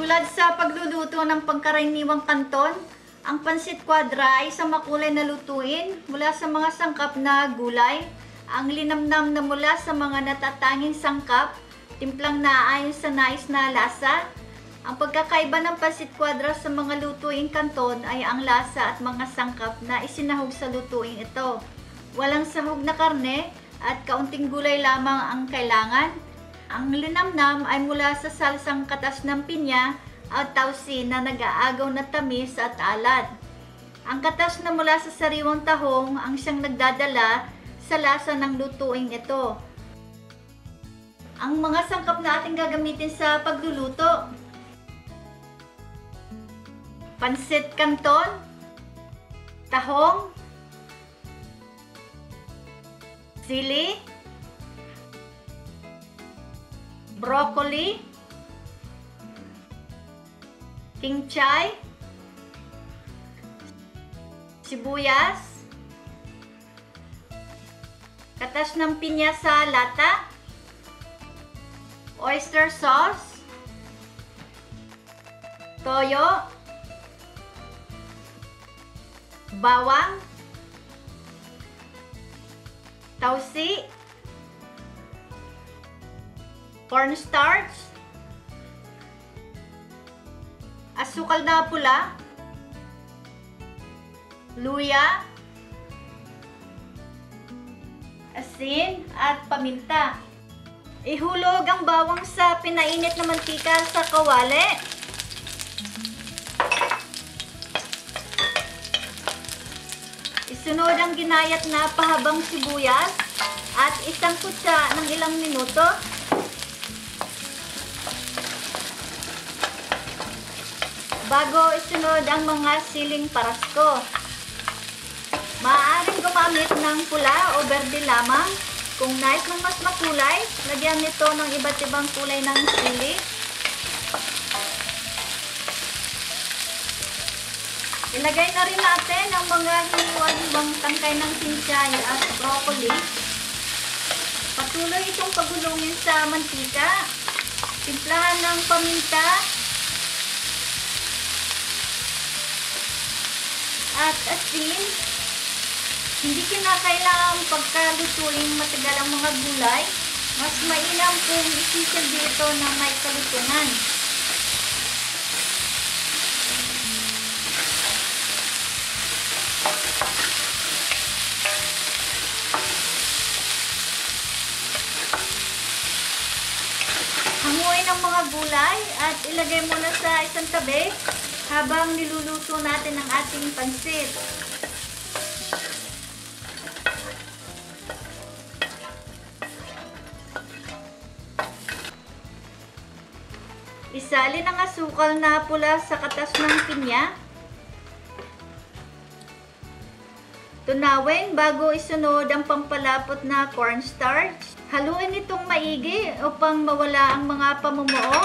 Tulad sa pagluluto ng pangkaraniwang kanton, ang pansit quadra ay isang makulay na lutuin mula sa mga sangkap na gulay. Ang linamnam na mula sa mga natatanging sangkap, timplang naayon sa nais na lasa. Ang pagkakaiba ng pansit quadra sa mga lutuing kanton ay ang lasa at mga sangkap na isinahog sa lutuing ito. Walang sahog na karne at kaunting gulay lamang ang kailangan. Ang linamnam ay mula sa salsang katas ng pinya at tausi na nag-aagaw na tamis at alat. Ang katas na mula sa sariwang tahong ang siyang nagdadala sa lasa ng lutuing ito. Ang mga sangkap na ating gagamitin sa pagluluto: pansit canton, tahong, sili, broccoli, kinchay, sibuyas, katas ng pinya sa lata, oyster sauce, toyo, bawang, tausi, cornstarch, asukal na pula, luya, asin at paminta. Ihulog ang bawang sa pinainit na mantika sa kawali. Isunod ang ginayat na pahabang sibuyas at isang kutsa ng ilang minuto. Bago isunod ang mga siling parasko. Maaaring gumamit ng pula o berde lamang. Kung nais ng mas makulay, lagyan nito ng iba't ibang kulay ng sili. Ilagay na rin natin ang mga hiniwa-hiwang tangkay ng kinchay at broccoli. Patuloy itong pagulungin sa mantika. Timplahan ng paminta at asin. Hindi kinakailangang pagkalutuin matagal ang mga gulay. Mas mainam kung isisilbi ito na may kalutungan. Hanguin ang mga gulay at ilagay muna sa isang tabi habang niluluto natin ang ating pansit. Isalin ang asukal na pula sa katas ng pinya. Tunawin bago isunod ang pampalapot na cornstarch. Haluin itong maigi upang mawala ang mga pamumuo.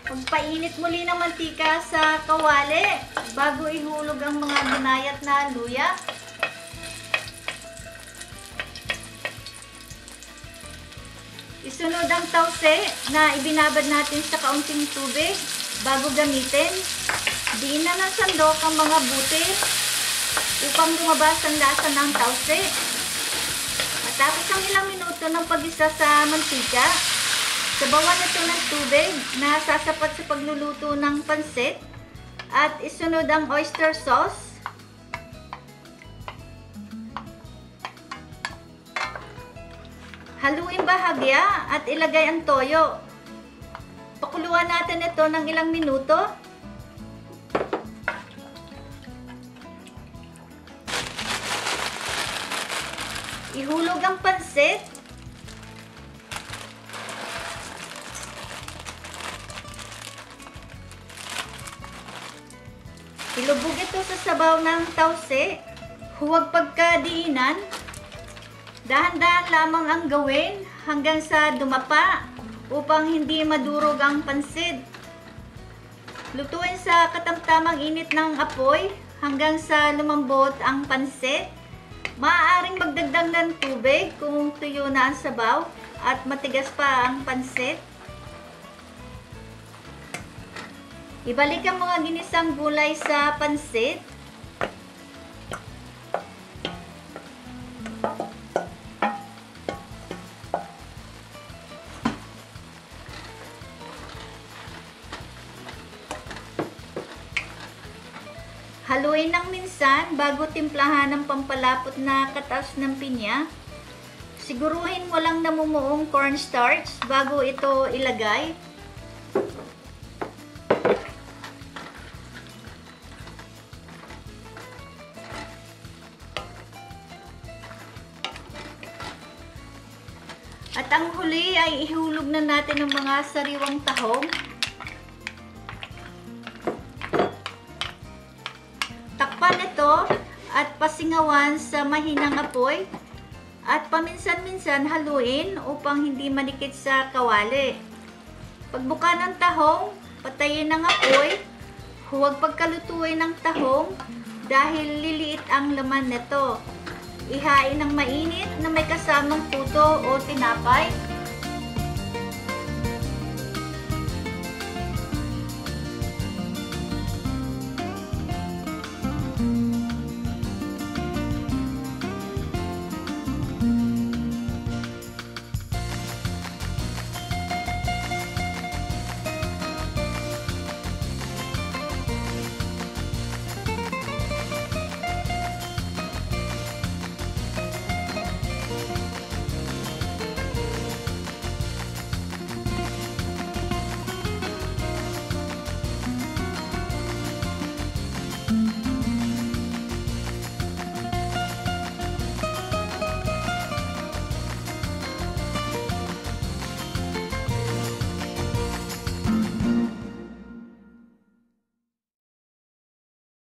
Pagpainit muli ng mantika sa kawali bago ihulog ang mga ginayat na luya. Isunod ang tausi na ibinabad natin sa kaunting tubig bago gamitin. Diin na ng sandok ang mga buti upang lumabas ang lasa ng tausi. Matapos ang ilang minuto ng pag-isa sa mantika, sabawan ito ng tubig na sasapat sa pagluluto ng pansit at isunod ang oyster sauce. Haluin bahagya at ilagay ang toyo. Pakuluan natin ito ng ilang minuto. Ihulog ang pansit. Ilubog ito sa sabaw ng tausi. Huwag pagkadiinan. Dahan-dahan lamang ang gawin hanggang sa dumapa upang hindi madurog ang pansit. Lutuin sa katamtamang init ng apoy hanggang sa lumambot ang pansit. Maaaring magdagdag ng tubig kung tuyo na ang sabaw at matigas pa ang pansit. Ibalik ang mga ginisang gulay sa pansit. Haluin ng minsan bago timplahan ng pampalapot na katas ng pinya. Siguruhin mo lang namumuong cornstarch bago ito ilagay. At ang huli ay ihulog na natin ng mga sariwang tahong. Takpan ito at pasingawan sa mahinang apoy at paminsan-minsan haluin upang hindi manikit sa kawali. Pagbuka ng tahong, patayin ng apoy. Huwag pagkalutuin ng tahong dahil liliit ang laman nito. Ihain ng mainit na may kasamang puto o tinapay.